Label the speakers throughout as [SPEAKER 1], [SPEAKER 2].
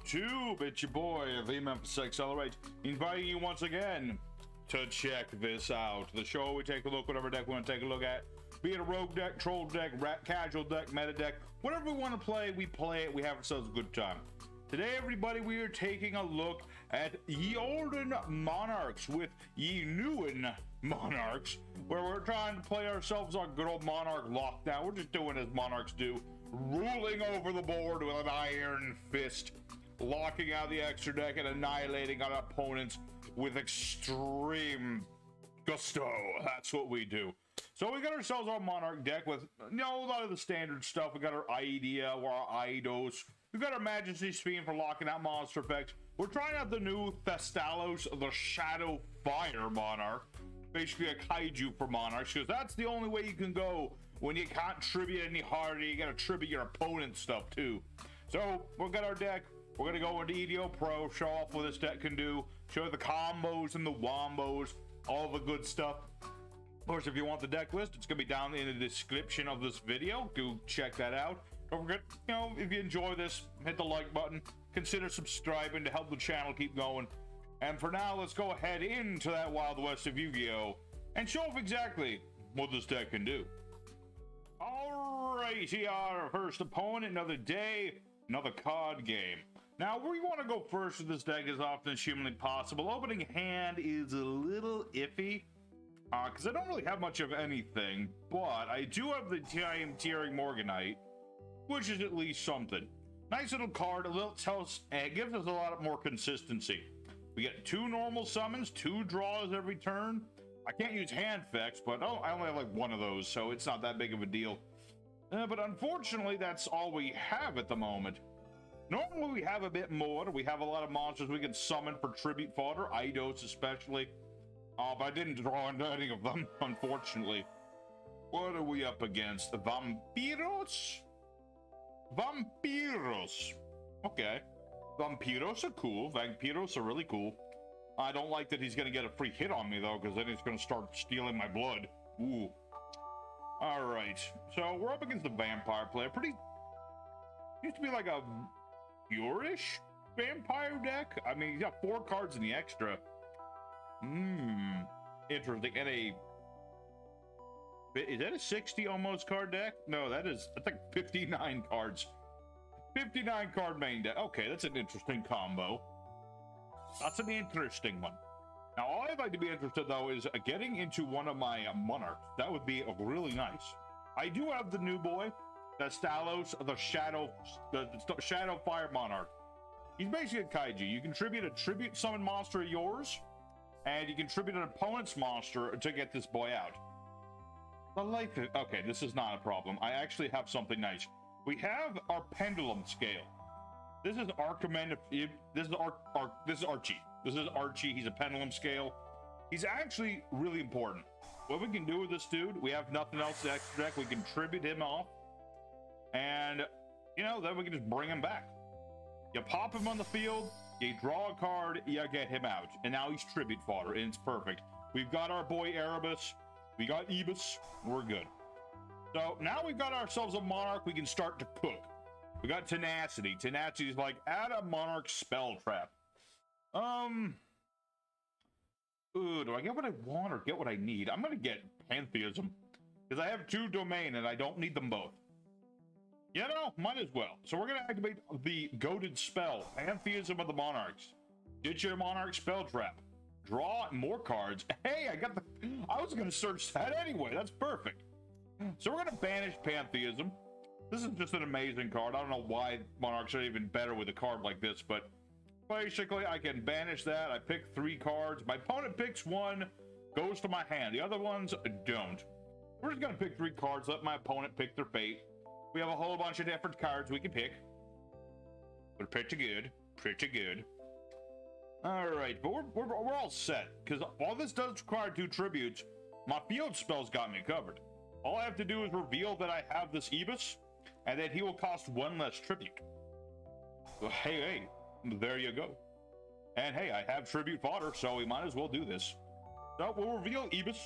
[SPEAKER 1] YouTube? It's your boy, the Melffy X3, inviting you once again to check this out. The show where we take a look, whatever deck we want to take a look at. Be it a rogue deck, troll deck, casual deck, meta deck, whatever we want to play, we play it, we have ourselves a good time. Today, everybody, we are taking a look at ye olden Monarchs with ye newen Monarchs, where we're trying to play ourselves our good old Monarch lockdown. We're just doing as Monarchs do, ruling over the board with an iron fist, locking out the extra deck and annihilating our opponents with extreme gusto. That's what we do. So we got ourselves our Monarch deck with, you know, a lot of the standard stuff. We got our Edea, or our Eidos. We got our Majesty fiend for locking out monster effects. We're trying out the new Thestalos, the shadowfire Monarch. Basically a kaiju for Monarchs, because that's the only way you can go when you can't tribute any harder. You gotta tribute your opponent's stuff too. So we've got our deck. We're gonna go into Edea Pro, show off what this deck can do, show the combos and the wombos, all the good stuff. Of course, if you want the deck list, it's gonna be down in the description of this video. Do check that out. Don't forget, you know, if you enjoy this, hit the like button. Consider subscribing to help the channel keep going. And for now, let's go ahead into that Wild West of Yu-Gi-Oh! And show off exactly what this deck can do. Alright, here our first opponent, another day, another card game. Now, we want to go first with this deck as often as humanly possible. Opening hand is a little iffy, because I don't really have much of anything, but I do have the Time Tearing Morganite, which is at least something. Nice little card, a little tells, and it gives us a lot more consistency. We get 2 normal summons, 2 draws every turn. I can't use hand effects, but oh, I only have like 1 of those, so it's not that big of a deal. But unfortunately, that's all we have at the moment. Normally, we have a bit more. We have a lot of monsters we can summon for tribute fodder, Eidos especially. But I didn't draw into any of them, unfortunately. What are we up against? Vampiros? Vampiros. Okay. Vampiros are cool. Vampiros are really cool. I don't like that he's going to get a free hit on me, though, because then he's going to start stealing my blood. Ooh. Alright. So, we're up against the vampire player. Pretty... Used to be like a pure-ish vampire deck. I mean, he's got 4 cards in the extra. Interesting. And a... Is that a 60 almost card deck? No, that's like 59 cards. 59 card main deck. Okay, that's an interesting combo. That's an interesting one. Now, all I'd like to be interested, though, is getting into one of my Monarchs. That would be really nice. I do have the new boy, Thestalos, the Shadowfire Monarch. He's basically a kaiju. You contribute a tribute summon monster of yours, and you contribute an opponent's monster to get this boy out. The life is... Okay, this is not a problem. I actually have something nice. We have our pendulum scale. This is Archimand. This is Archie. This is Archie. He's a pendulum scale. He's actually really important. What we can do with this dude, we have nothing else to extra deck. We can tribute him off. And, you know, then we can just bring him back. You pop him on the field, you draw a card, you get him out. And now he's tribute fodder, and it's perfect. We've got our boy Erebus. We got Erebus. We're good. So now we've got ourselves a Monarch we can start to cook. We got tenacity. Tenacity is like, add a Monarch spell trap. Ooh, do I get what I want or get what I need? I'm gonna get pantheism, because I have 2 domain and I don't need them both. You know, might as well. So we're gonna activate the goated spell, Pantheism of the Monarchs. Get your Monarch spell trap. Draw more cards. Hey, I was gonna search that anyway. That's perfect. So we're gonna banish Pantheism. This is just an amazing card. I don't know why Monarchs are even better with a card like this, but basically I can banish that. I pick 3 cards. My opponent picks 1, goes to my hand. The other ones don't. We're just gonna pick 3 cards, let my opponent pick their fate. We have a whole bunch of different cards we can pick. We're pretty good. Pretty good. Alright, but we're all set. Because all this does require 2 tributes. My field spells got me covered. All I have to do is reveal that I have this Erebus, and then he will cost 1 less tribute. So, hey, there you go. And hey, I have tribute fodder, so we might as well do this. So we'll reveal Erebus,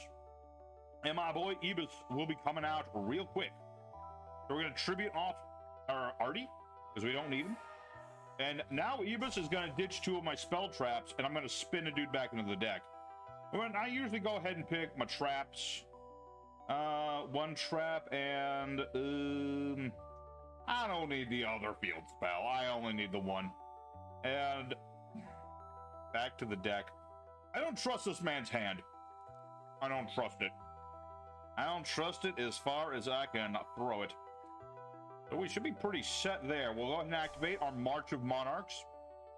[SPEAKER 1] and my boy Erebus will be coming out real quick. So we're going to tribute off our Artie, because we don't need him. And now Erebus is going to ditch 2 of my spell traps, and I'm going to spin a dude back into the deck. When I usually go ahead and pick my traps. 1 trap, and I don't need the other field spell. I only need the 1. And back to the deck. I don't trust this man's hand. I don't trust it. I don't trust it as far as I can throw it. So we should be pretty set there. We'll go ahead and activate our March of Monarchs.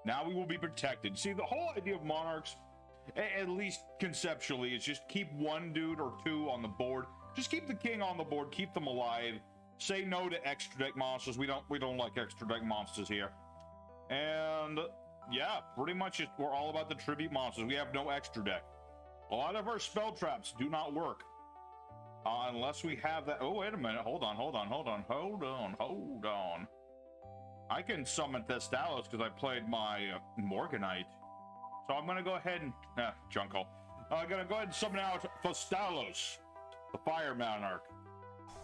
[SPEAKER 1] Now we will be protected. See, the whole idea of Monarchs, at least conceptually, is just keep 1 dude or 2 on the board. Just keep the king on the board. Keep them alive. Say no to extra deck monsters. We don't like extra deck monsters here. And yeah, pretty much we're all about the tribute monsters. We have no extra deck. A lot of our spell traps do not work. Unless we have that. Oh, wait a minute. Hold on. I can summon Thestalos because I played my morganite. So I'm going to go ahead and... Junko. I'm going to go ahead and summon out Thestalos, the fire monarch.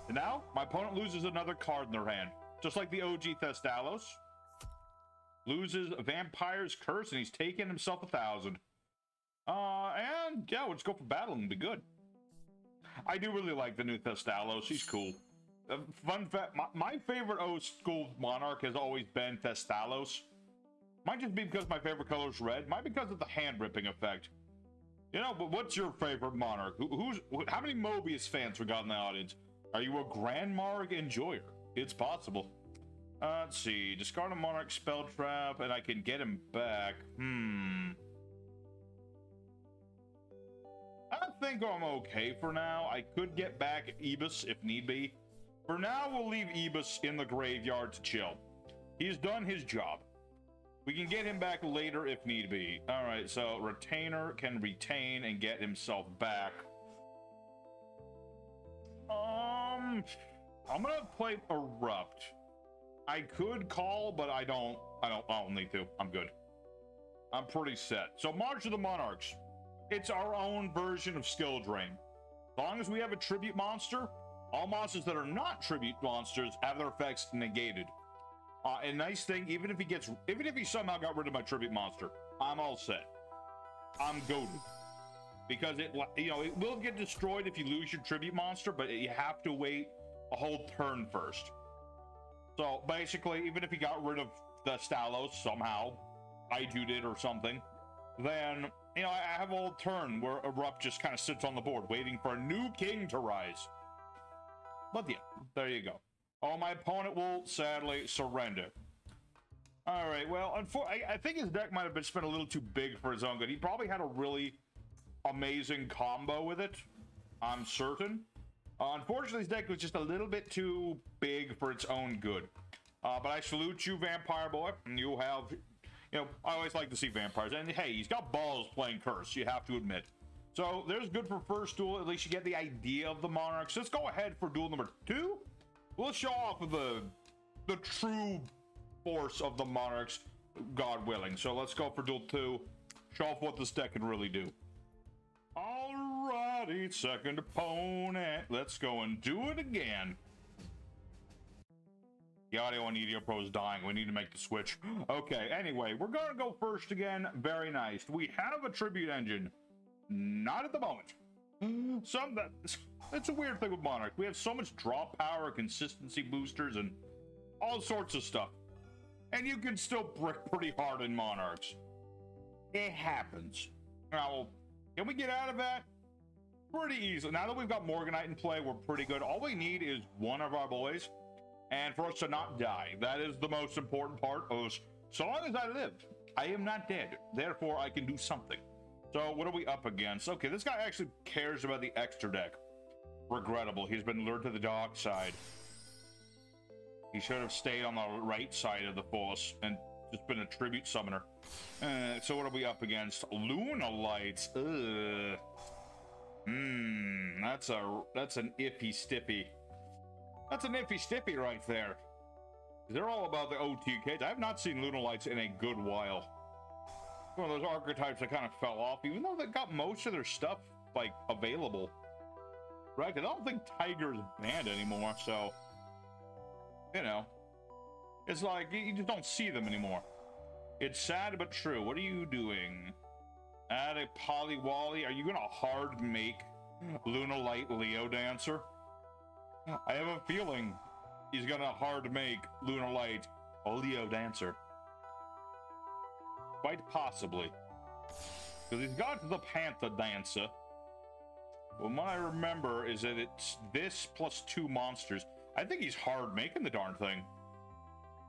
[SPEAKER 1] And now, my opponent loses another card in their hand. Just like the OG Thestalos. Loses a Vampire's Curse, and he's taken himself 1,000. And yeah, let's go for battle and be good. I do really like the new Thestalos. He's cool. Fun fact, my favorite old school monarch has always been Thestalos. Might just be because my favorite color is red. Might be because of the hand ripping effect. You know, but what's your favorite monarch? How many Mobius fans we got in the audience? Are you a Grand Marg enjoyer? It's possible. Let's see. Discard a monarch spell trap, and I can get him back. I think I'm okay for now. I could get back Erebus if need be. For now, we'll leave Erebus in the graveyard to chill. He's done his job. We can get him back later if need be. All right, so Retainer can retain and get himself back. I'm gonna play Erupt. I could call, but I don't need to. I'm good. I'm pretty set. So March of the Monarchs. It's our own version of Skill Drain. As long as we have a tribute monster, all monsters that are not tribute monsters have their effects negated. A nice thing, even if he somehow got rid of my tribute monster, I'm all set. I'm goated. Because it will get destroyed if you lose your tribute monster, but you have to wait a whole turn first. So basically, even if he got rid of the Thestalos somehow, I did or something, then I have a whole turn where Erupt just kind of sits on the board waiting for a new king to rise. But yeah, there you go. Oh, my opponent will sadly surrender. All right, well, I think his deck might have been spent a little too big for his own good. He probably had a really amazing combo with it, I'm certain. Unfortunately, his deck was just a little bit too big for its own good. But I salute you, Vampire Boy. You have, I always like to see vampires. And hey, he's got balls playing Curse, you have to admit. So there's good for first duel. At least you get the idea of the Monarchs. Let's go ahead for duel number 2. We'll show off the true force of the Monarchs, God willing. So let's go for duel 2. Show off what this deck can really do. Alrighty, second opponent. Let's go and do it again. The audio on Edea Pro is dying. We need to make the switch. Okay, anyway, we're going to go first again. Very nice. We have a tribute engine. Not at the moment. That's a weird thing with Monarch. We have so much draw power, consistency boosters, and all sorts of stuff. And you can still brick pretty hard in Monarchs. It happens. Now, can we get out of that? Pretty easily. Now that we've got Morganite in play, we're pretty good. All we need is one of our boys, and for us to not die. That is the most important part of, so long as I live, I am not dead. Therefore, I can do something. So what are we up against? Okay, this guy actually cares about the extra deck. Regrettable. He's been lured to the dark side. He should have stayed on the right side of the force and just been a tribute summoner. So what are we up against? Lunalights. Ugh. That's an iffy stiffy. That's an iffy stiffy right there. They're all about the OTKs. I have not seen Lunalights in a good while. One of those archetypes that kind of fell off, even though they got most of their stuff like available. Right? 'Cause I don't think Tiger's banned anymore, so it's like you just don't see them anymore. It's sad but true. What are you doing? Add a polywally. Are you gonna hard make Lunalight Leo Dancer? I have a feeling he's gonna hard make Lunalight a Leo Dancer. Quite possibly. Because he's got the Panther Dancer. Well, what I remember is that it's this plus 2 monsters. I think he's hard making the darn thing.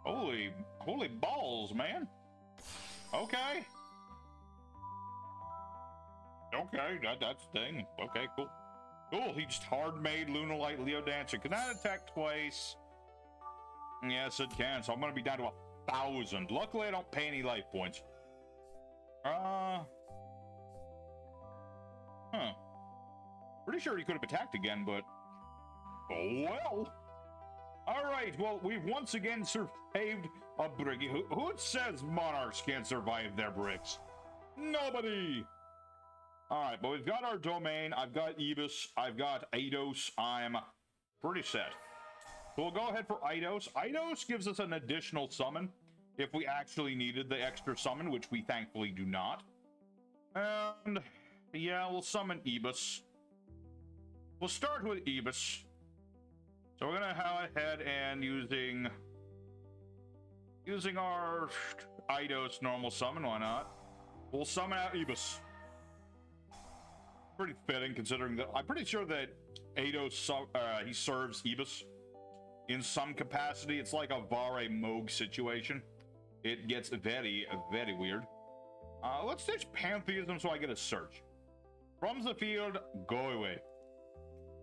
[SPEAKER 1] Holy balls, man. Okay. Okay, that's the thing. Okay, cool. Cool, he just hard-made Lunalight Leo Dancer. Can that attack twice? Yes, it can. So I'm going to be down to 1,000. Luckily, I don't pay any life points. Pretty sure he could have attacked again, but... Oh, well. Alright, well, we've once again survived a brig. Who says monarchs can't survive their bricks? Nobody! Alright, but we've got our domain. I've got Erebus. I've got Eidos. I'm pretty set. So we'll go ahead for Eidos. Eidos gives us an additional summon if we actually needed the extra summon, which we thankfully do not. And yeah, we'll summon Erebus. We'll start with Erebus. So we're gonna go ahead and using our Eidos normal summon, why not? We'll summon out Erebus. Pretty fitting considering that I'm pretty sure that Eidos he serves Erebus in some capacity. It's like a Vare Moog situation. It gets very, very weird. Let's ditch Pantheism so I get a search. From the field, go away.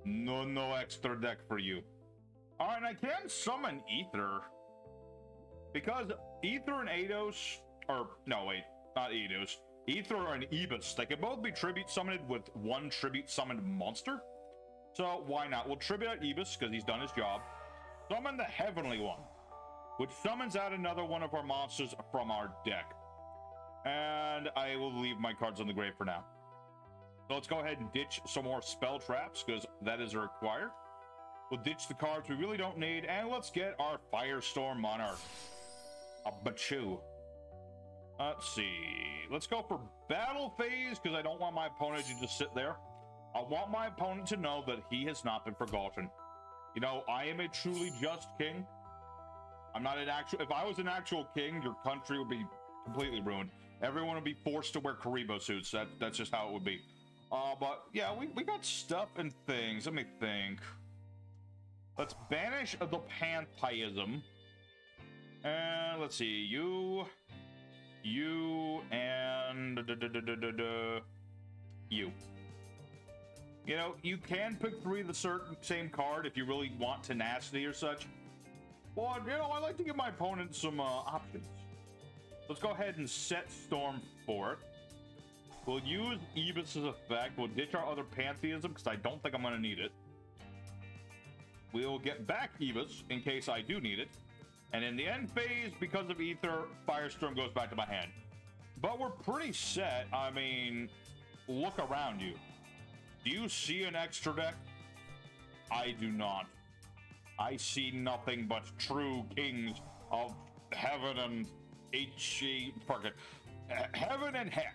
[SPEAKER 1] No extra deck for you. Alright, I can summon Ether. Because Ether and Eidos, or no wait, not Eidos. Ether and Erebus, they can both be tribute summoned with one tribute summoned monster. So why not? We'll tribute out Erebus because he's done his job. Summon the Heavenly One, which summons out another one of our monsters from our deck. And I will leave my cards on the grave for now. So let's go ahead and ditch some more spell traps because that is required. We'll ditch the cards we really don't need, and let's get our Firestorm Monarch. A Bachu. Let's see. Let's go for battle phase because I don't want my opponent to just sit there. I want my opponent to know that he has not been forgotten. You know, I am a truly just king. I'm not an actual... If I was an actual king, your country would be completely ruined. Everyone would be forced to wear Karibo suits. That's just how it would be. But yeah, we got stuff and things. Let me think. Let's banish the pantheism. And let's see. You, and... You. You know, you can pick 3 of the same card if you really want tenacity or such. But, you know, I like to give my opponent some options. Let's go ahead and set stormforth. We'll use Erebus' effect. We'll ditch our other pantheism because I don't think I'm going to need it. We'll get back Erebus in case I do need it. And in the end phase, because of Ether, Firestorm goes back to my hand. But we're pretty set. I mean, look around you. Do you see an extra deck? I do not. I see nothing but true kings of heaven and heaven and heck.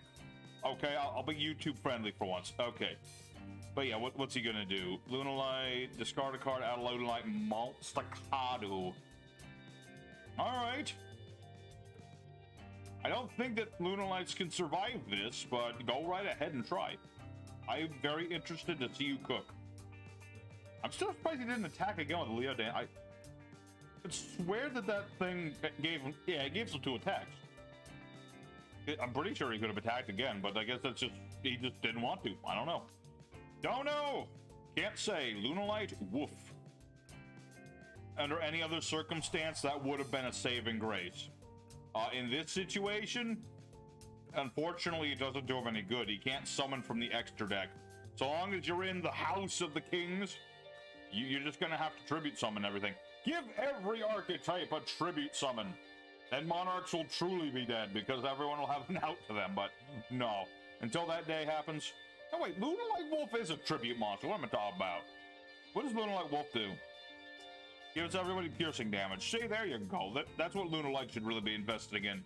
[SPEAKER 1] Okay, I'll be YouTube friendly for once. Okay. But yeah, what's he gonna do? Lunalight, discard a card, add a Lunalight, Staccato. Alright. I don't think that Lunalights can survive this, but go right ahead and try. I'm very interested to see you cook. I'm still surprised he didn't attack again with Leo Dan. I could swear that thing gave him... Yeah, it gave him 2 attacks. I'm pretty sure he could have attacked again, but I guess that's just... He just didn't want to. I don't know. Don't know! Can't say. Lunalight, woof. Under any other circumstance, that would have been a saving grace. In this situation, unfortunately, it doesn't do him any good. He can't summon from the extra deck. So long as you're in the house of the kings, you're just gonna have to tribute summon everything. Give every archetype a tribute summon. Then monarchs will truly be dead because everyone will have an out to them, but no. Until that day happens... Oh wait, Lunalight Wolf is a tribute monster. What am I talking about? What does Lunalight Wolf do? Gives everybody piercing damage. See, there you go. That's what Lunalight should really be investing in.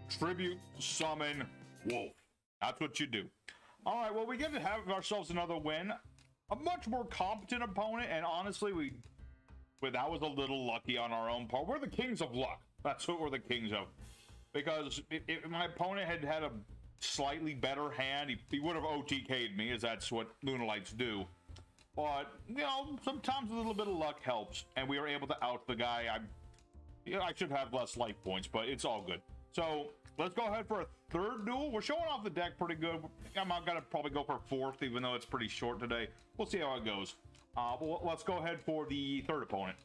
[SPEAKER 1] tribute summon wolf. That's what you do. All right, well, we get to have ourselves another win. A much more competent opponent, and honestly, that was a little lucky on our own part. We're the kings of luck. That's what we're the kings of. Because if my opponent had had a slightly better hand, he would have OTK'd me, as that's what Lunalights do. But, you know, sometimes a little bit of luck helps, and we were able to out the guy. I should have less life points, but it's all good. So, let's go ahead for a third duel. We're showing off the deck pretty good. I'm not going to probably go for fourth, even though it's pretty short today. We'll see how it goes. Well, let's go ahead for the third opponent.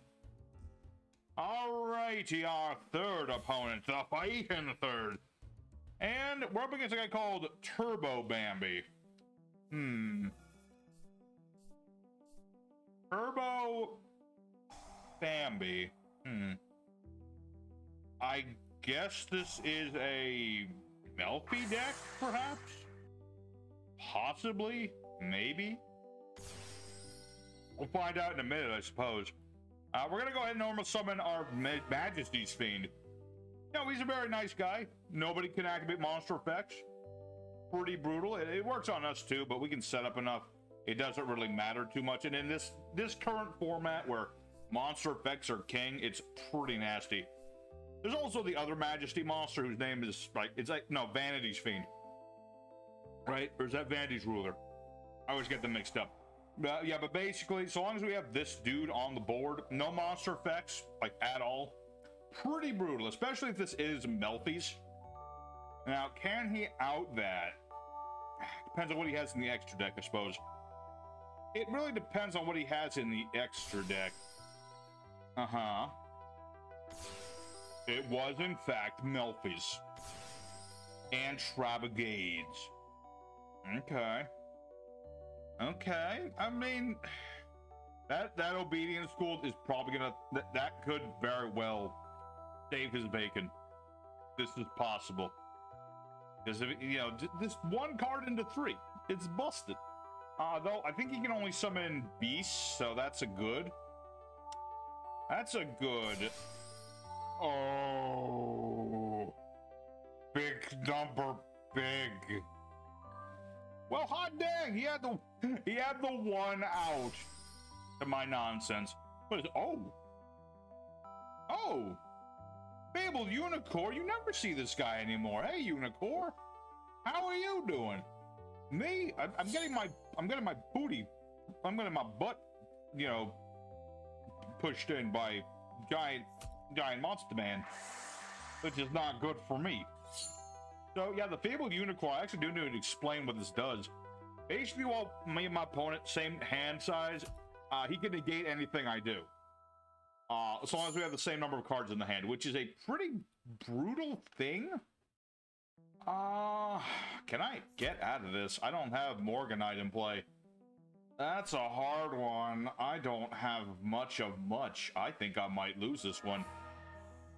[SPEAKER 1] Alrighty, our third opponent, the fighting third. And we're up against a guy called Turbo Bambi. Turbo Bambi. I guess this is a Melffy deck, perhaps? Possibly? Maybe? We'll find out in a minute, I suppose. We're gonna go ahead and normal summon our Majesty's fiend. You know, he's a very nice guy. Nobody can activate monster effects. Pretty brutal. It works on us too, but we can set up enough. It doesn't really matter too much. And in this current format where monster effects are king, it's pretty nasty. There's also the other Majesty monster whose name is Vanity's fiend. Right? Or is that Vanity's ruler? I always get them mixed up. Yeah, but basically, so long as we have this dude on the board, no monster effects, like, at all, pretty brutal, especially if this is Melffy's. Now, can he out that? Depends on what he has in the extra deck, I suppose. It really depends on what he has in the extra deck. It was, in fact, Melffy's. And Trabagades. Okay. Okay, I mean, that obedience school is probably gonna, that could very well save his bacon. This is possible. Because, you know, this one card into 3, it's busted. Though, I think he can only summon beasts, so that's a good. That's a good. Oh. Big number, big. Well, hot dang, he had the one out to my nonsense. What is, oh, Fabled Unicorn, you never see this guy anymore. Hey, Unicorn, how are you doing? Me, I'm getting my butt, you know, pushed in by giant monster man, which is not good for me. So yeah, the Fabled Unicorn, I actually do need to explain what this does. Basically, while me and my opponent, same hand size, he can negate anything I do. As long as we have the same number of cards in the hand, which is a pretty brutal thing. Can I get out of this? I don't have Morganite in play. That's a hard one. I don't have much of much. I think I might lose this one.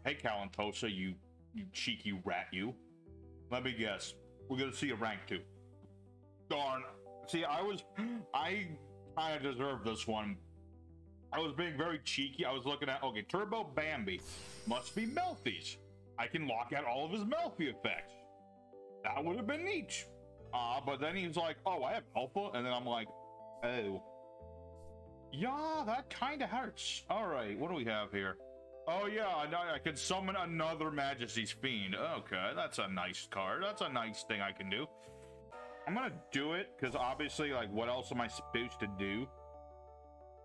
[SPEAKER 1] Hey, Calantosa, you cheeky rat, you. Let me guess. We're gonna see a rank 2. Darn. See, I kind of deserve this one. I was being very cheeky. I was looking at, okay, Turbo Bambi must be Melffy's. I can lock out all of his Melffy effects. That would have been neat. But then he's like, oh, I have Alpha? And then I'm like, oh. Yeah, that kind of hurts. All right, what do we have here? Oh, yeah, I can summon another Majesty's Fiend. Okay, that's a nice card. That's a nice thing I can do. I'm going to do it, because obviously, like, what else am I supposed to do?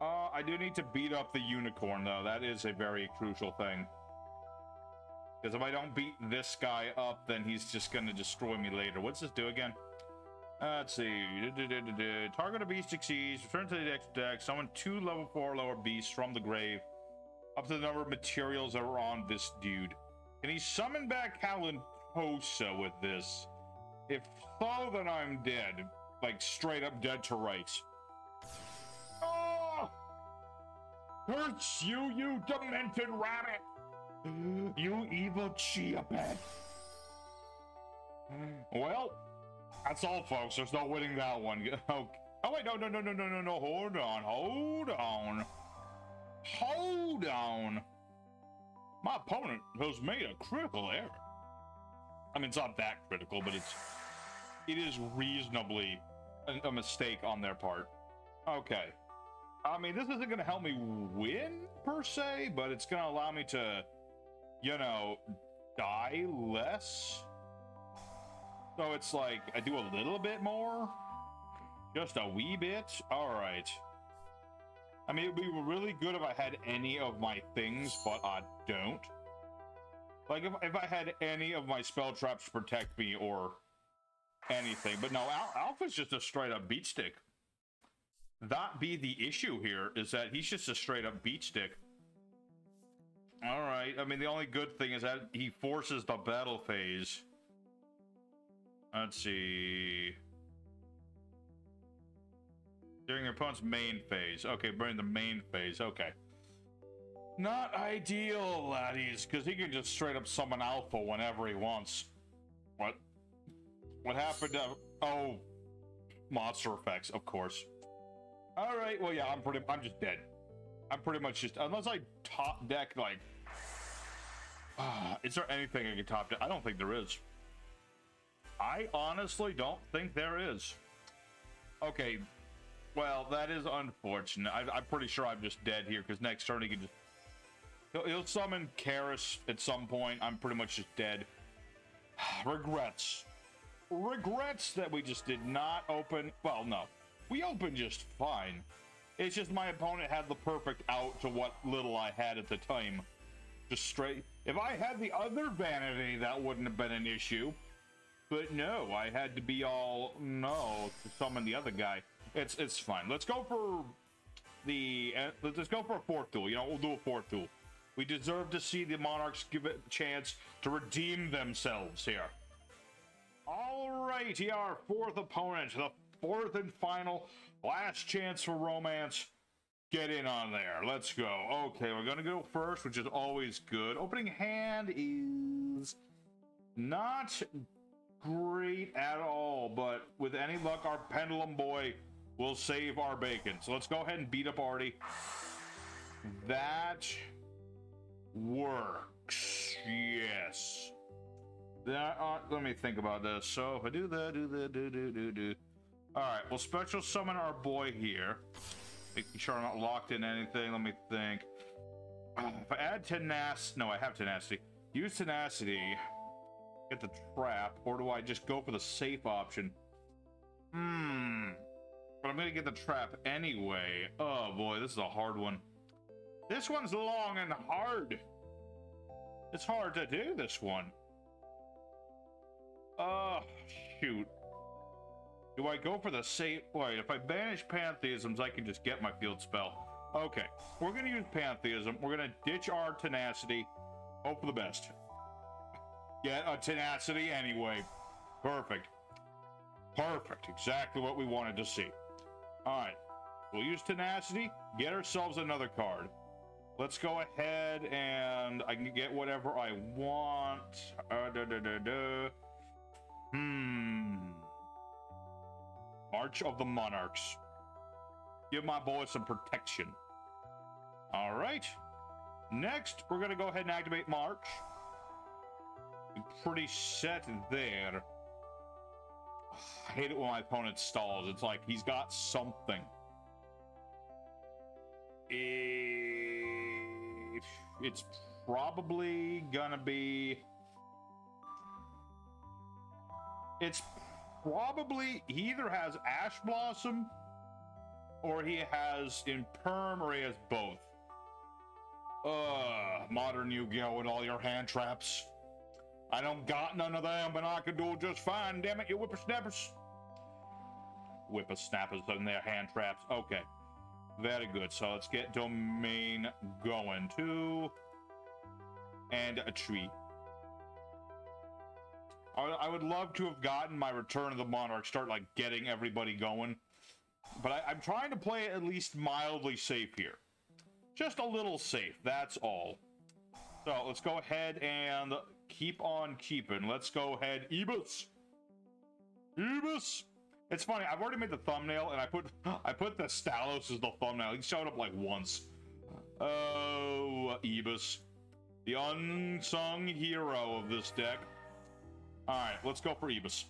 [SPEAKER 1] I do need to beat up the Unicorn, though. That is a very crucial thing. Because if I don't beat this guy up, then he's just going to destroy me later. What's this do again? Let's see. Target a beast succeeds. Return to the deck. Summon 2 level 4 lower beasts from the grave. Up to the number of materials that are on this dude. Can he summon back Calantosa with this? If so, then I'm dead. Like, straight up dead to rights. Oh! Hurts you, you demented rabbit! You evil chia pet! Well, that's all, folks. There's no winning that one. Oh, wait, no. Hold on. My opponent has made a critical error. I mean, it's not that critical, but it is reasonably a mistake on their part. Okay. I mean, this isn't going to help me win, per se, but it's going to allow me to, you know, die less. So it's like, I do a little bit more. Just a wee bit. All right. I mean, it would be really good if I had any of my things, but I don't. Like, if I had any of my spell traps to protect me or anything. But no, Alpha's just a straight-up beat stick. That be the issue here, is that he's just a straight-up beat stick. Alright, I mean, the only good thing is that he forces the battle phase. Let's see... During your opponent's main phase. Okay, bring the main phase, okay. Not ideal, laddies, because he can just straight up summon Alpha whenever he wants. What happened to... Oh, monster effects, of course. Alright, well, yeah, I'm just dead. I'm pretty much just... Unless I top deck, like... is there anything I can top deck? I don't think there is. I honestly don't think there is. Okay, well, that is unfortunate. I'm pretty sure I'm just dead here, because next turn he can just... He'll summon Karis at some point. I'm pretty much just dead. Regrets. Regrets that we just did not open... Well, no. We opened just fine. It's just my opponent had the perfect out to what little I had at the time. Just straight... If I had the other Vanity, that wouldn't have been an issue. But no, I had to be all... No, to summon the other guy. It's fine. Let's go for the... Let's go for a fourth duel. You know, we'll do a fourth duel. We deserve to see the Monarchs give it a chance to redeem themselves here. Alright, here our fourth opponent. The fourth and final. Last chance for romance. Get in on there. Let's go. Okay, we're going to go first, which is always good. Opening hand is not great at all, but with any luck, our Pendulum Boy will save our bacon. So let's go ahead and beat up Artie. That works. Yes. Let me think about this. So if I do the Alright, we'll special summon our boy here. Making sure I'm not locked in anything. Let me think. If I add tenacity... No, I have tenacity. Use tenacity. Get the trap. Or do I just go for the safe option? But I'm going to get the trap anyway. Oh boy, this is a hard one. This one's long and hard. It's hard to do, this one. Oh, shoot. Do I go for the safe? Wait, if I banish pantheisms, I can just get my field spell. Okay, we're going to use pantheism. We're going to ditch our tenacity. Hope for the best. Get a tenacity anyway. Perfect. Perfect. Exactly what we wanted to see. Alright. We'll use tenacity. Get ourselves another card. Let's go ahead and I can get whatever I want. March of the Monarchs. Give my boy some protection. Alright. Next, we're going to go ahead and activate March. Pretty set there. I hate it when my opponent stalls. It's like he's got something. It's probably gonna be... It's probably... He either has Ash Blossom, or he has Imperm, or he has both. Modern Yu-Gi-Oh! And all your hand traps. I don't got none of them, but I can do just fine. Damn it, you whippersnappers. Whippersnappers and their hand traps. Okay. Very good. So let's get domain going too. And a tree. I would love to have gotten my Return of the Monarch, start like getting everybody going. But I'm trying to play it at least mildly safe here. Just a little safe, that's all. So let's go ahead and keep on keeping. Let's go ahead. Erebus. Erebus. It's funny. I've already made the thumbnail, and I put Thestalos as the thumbnail. He showed up like once. Oh, Erebus, the unsung hero of this deck. Alright, let's go for Erebus.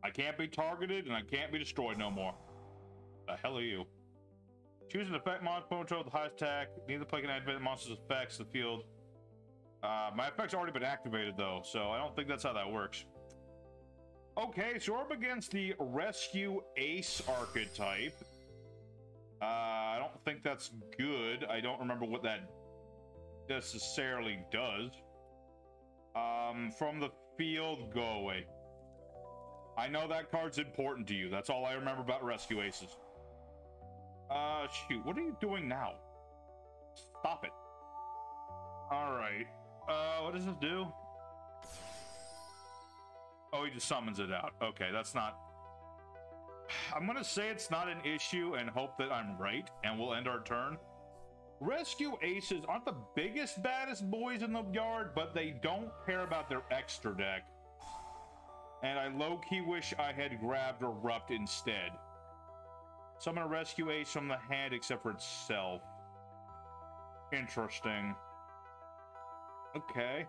[SPEAKER 1] I can't be targeted and I can't be destroyed no more. The hell are you? Choose an effect monster with the highest attack. Neither player can activate the monster's effects in the field. My effect's already been activated though, so I don't think that's how that works. Okay, so we're up against the Rescue Ace archetype. I don't think that's good. I don't remember what that necessarily does. From the field, go away. I know that card's important to you. That's all I remember about Rescue Aces. Shoot, what are you doing now? Stop it. Alright. What does this do? Oh, he just summons it out. Okay, that's not... I'm gonna say it's not an issue and hope that I'm right, and we'll end our turn. Rescue Aces aren't the biggest, baddest boys in the yard, but they don't care about their extra deck. And I low-key wish I had grabbed Erupt instead. Summon a Rescue Ace from the hand except for itself. Interesting. Okay.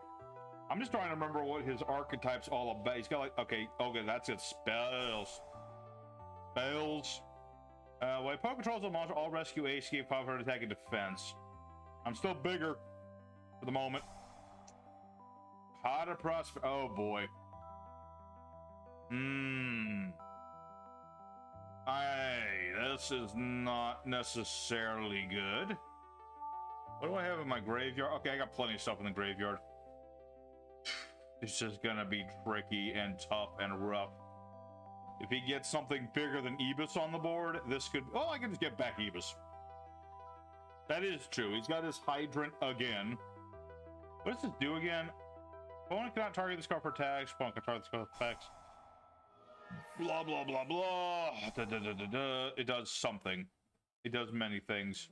[SPEAKER 1] I'm just trying to remember what his archetype's all about. He's got like, okay, that's it. Spells. Spells. When opponent controls a monster, all Rescue Ace give 500 attack and defense. I'm still bigger for the moment. How to prosper. Oh boy. This is not necessarily good. What do I have in my graveyard? Okay, I got plenty of stuff in the graveyard. This is gonna be tricky and tough and rough. If he gets something bigger than Erebus on the board, this could... Oh, I can just get back Erebus. That is true. He's got his Hydrant again. What does this do again? Opponent cannot target this card for attacks. Opponent can target this card for effects. Blah, blah, blah, blah. Da, da, da, da, da. It does something. It does many things.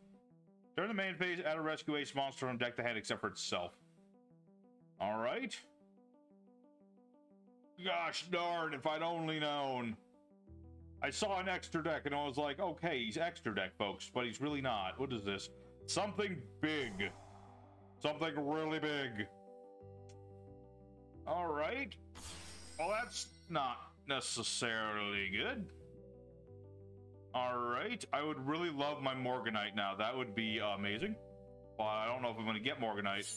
[SPEAKER 1] During the main phase, add a Rescue Ace monster from deck to hand except for itself. Alright. Gosh darn, if I'd only known. I saw an extra deck and I was like, okay, he's extra deck, folks, but he's really not. What is this? Something big. Something really big. Alright. Well, that's not necessarily good. Alright. I would really love my Morganite now. That would be amazing. But I don't know if I'm going to get Morganite.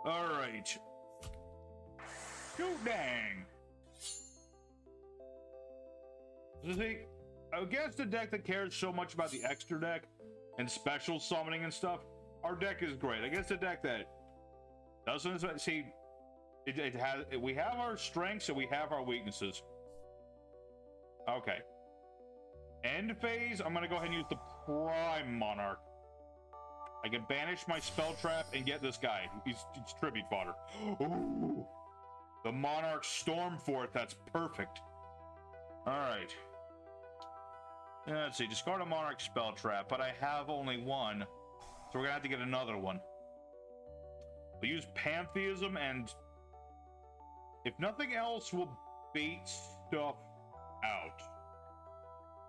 [SPEAKER 1] Alright. Shoot dang. See, against a deck that cares so much about the extra deck and special summoning and stuff, our deck is great. Against a deck that doesn't see, we have our strengths and we have our weaknesses. Okay. End phase, I'm gonna go ahead and use the Prime Monarch. I can banish my spell trap and get this guy. He's tribute fodder. Ooh. The Monarch Stormforth, that's perfect. Alright. Let's see, discard a Monarch spell trap, but I have only one. So we're gonna have to get another one. We'll use Pantheism, and if nothing else, we'll bait stuff out.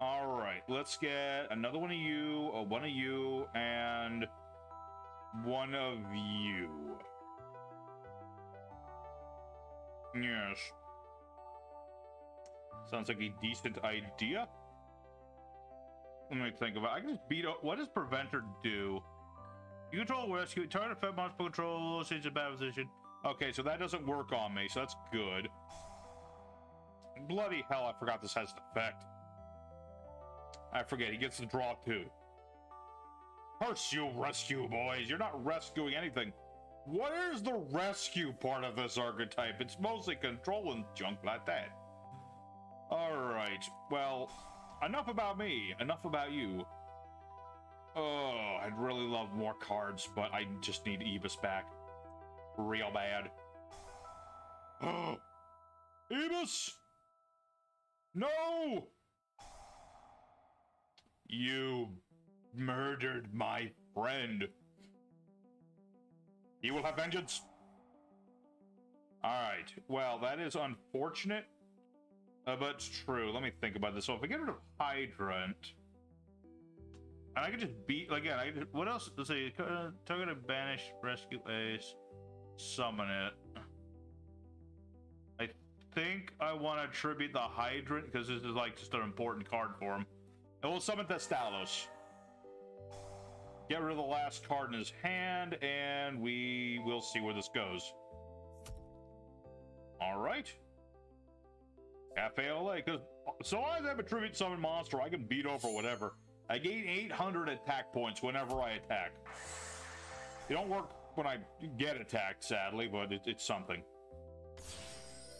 [SPEAKER 1] Alright, let's get another one of you, and one of you. Yes. Sounds like a decent idea. Let me think about it. I can just beat up. What does Preventer do? You control rescue. Target effect monster control. Change the battle position. Okay, so that doesn't work on me, so that's good. Bloody hell, I forgot this has an effect. I forget, he gets to draw too. Curse you, rescue boys. You're not rescuing anything. Where's the rescue part of this archetype? It's mostly control and junk like that. Alright, well, enough about me. Enough about you. Oh, I'd really love more cards, but I just need Erebus back. Real bad. Oh! Erebus! No! You murdered my friend. He will have vengeance. Alright, well, that is unfortunate, but it's true. Let me think about this. So if I get rid of Hydrant, and I can just beat, again, what else? Let's see, target a banish, rescue ace, summon it. think I want to attribute the Hydrant because this is like just an important card for him. And we'll summon Thestalos. Get rid of the last card in his hand, and we will see where this goes. Alright. Cafe LA, because so long as I have a tribute summon monster, I can beat over whatever. I gain 800 attack points whenever I attack. They don't work when I get attacked, sadly, but it's something.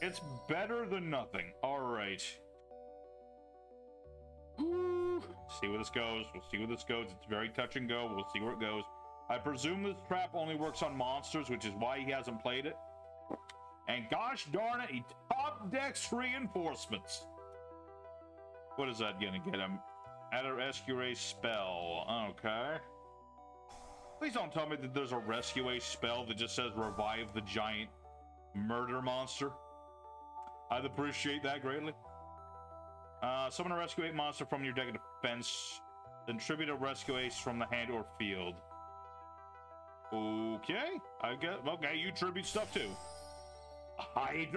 [SPEAKER 1] It's better than nothing. Alright. See where this goes. We'll see where this goes. It's very touch and go. We'll see where it goes. I presume this trap only works on monsters, which is why he hasn't played it. And gosh darn it, he top decks reinforcements. What is that gonna get him? Add a rescue a spell. Okay. Please don't tell me that there's a rescue a spell that just says revive the giant murder monster. I'd appreciate that greatly. Summon a rescue 8 monster from your deck of defense. Then tribute a rescue ace from the hand or field. Okay, I guess. Okay, you tribute stuff too.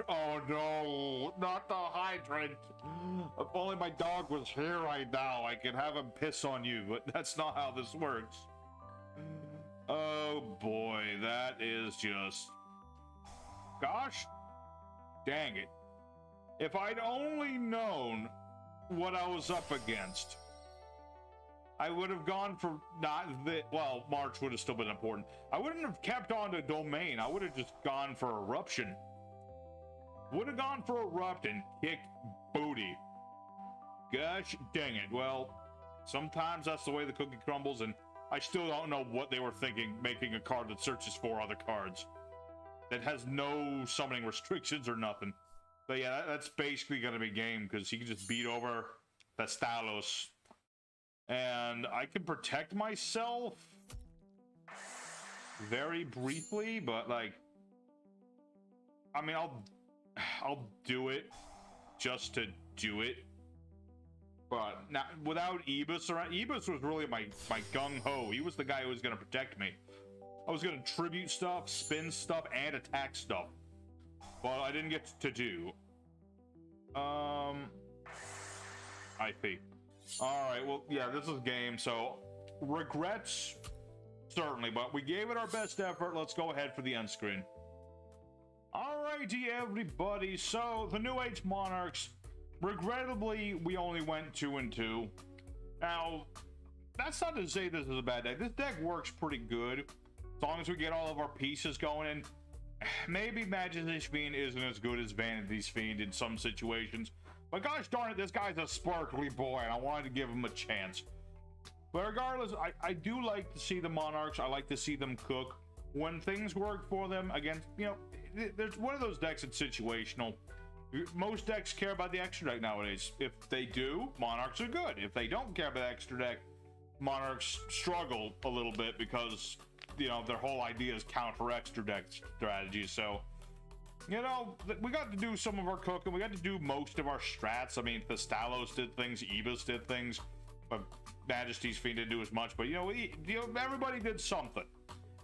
[SPEAKER 1] Oh no, not the Hydrant. If only my dog was here right now, I could have him piss on you, but that's not how this works. Oh boy, that is just... Gosh dang it. If I'd only known what I was up against, I would have gone for not the... Well, March would have still been important. I wouldn't have kept on to Domain. I would have just gone for Eruption. Would have gone for Erupt and kicked booty. Gosh dang it. Well, sometimes that's the way the cookie crumbles, and I still don't know what they were thinking, making a card that searches for other cards. That has no summoning restrictions or nothing. But yeah, that's basically going to be game, because he can just beat over Thestalos. And I can protect myself very briefly, but like... I mean, I'll do it just to do it. But not, without Erebus around, Erebus was really my gung-ho. He was the guy who was going to protect me. I was going to tribute stuff, spin stuff, and attack stuff. Well, I didn't get to do. I think. Alright, well, yeah, this is game, so regrets, certainly, but we gave it our best effort. Let's go ahead for the end screen. Alrighty, everybody, so the New Age Monarchs, regrettably, we only went 2-2. Now, that's not to say this is a bad deck. This deck works pretty good, as long as we get all of our pieces going in. Maybe Majesty's Fiend isn't as good as Vanity's Fiend in some situations, but gosh darn it, this guy's a sparkly boy, and I wanted to give him a chance. But regardless, I do like to see the Monarchs. I like to see them cook. When things work for them, against, you know, there's one of those decks that's situational. Most decks care about the extra deck nowadays. If they do, Monarchs are good. If they don't care about the extra deck, Monarchs struggle a little bit because, you know, their whole idea is counter extra deck strategies. So, you know, we got to do some of our cooking. We got to do most of our strats. I mean, Thestalos did things, Erebus did things, but Majesty's Fiend didn't do as much. But, you know, everybody did something.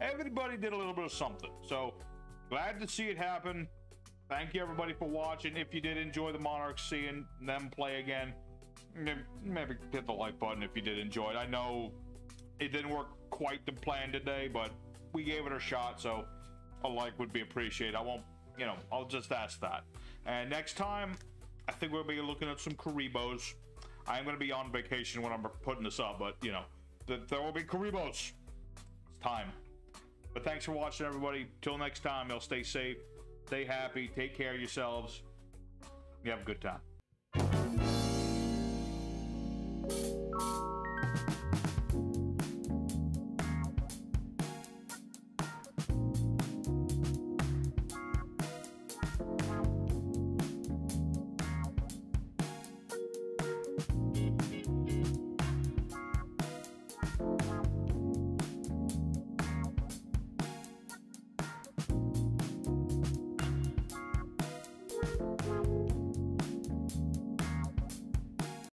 [SPEAKER 1] Everybody did a little bit of something. So, glad to see it happen. Thank you, everybody, for watching. If you did enjoy the Monarchs, seeing them play again, maybe hit the like button if you did enjoy it. I know it didn't work quite the plan today, but we gave it a shot, so a like would be appreciated. I won't, you know, I'll just ask that. And next time, I think we'll be looking at some Karibos. I'm going to be on vacation when I'm putting this up, but, you know, there will be Karibos. It's time. But thanks for watching, everybody. Till next time, y'all stay safe, stay happy, take care of yourselves. You have a good time.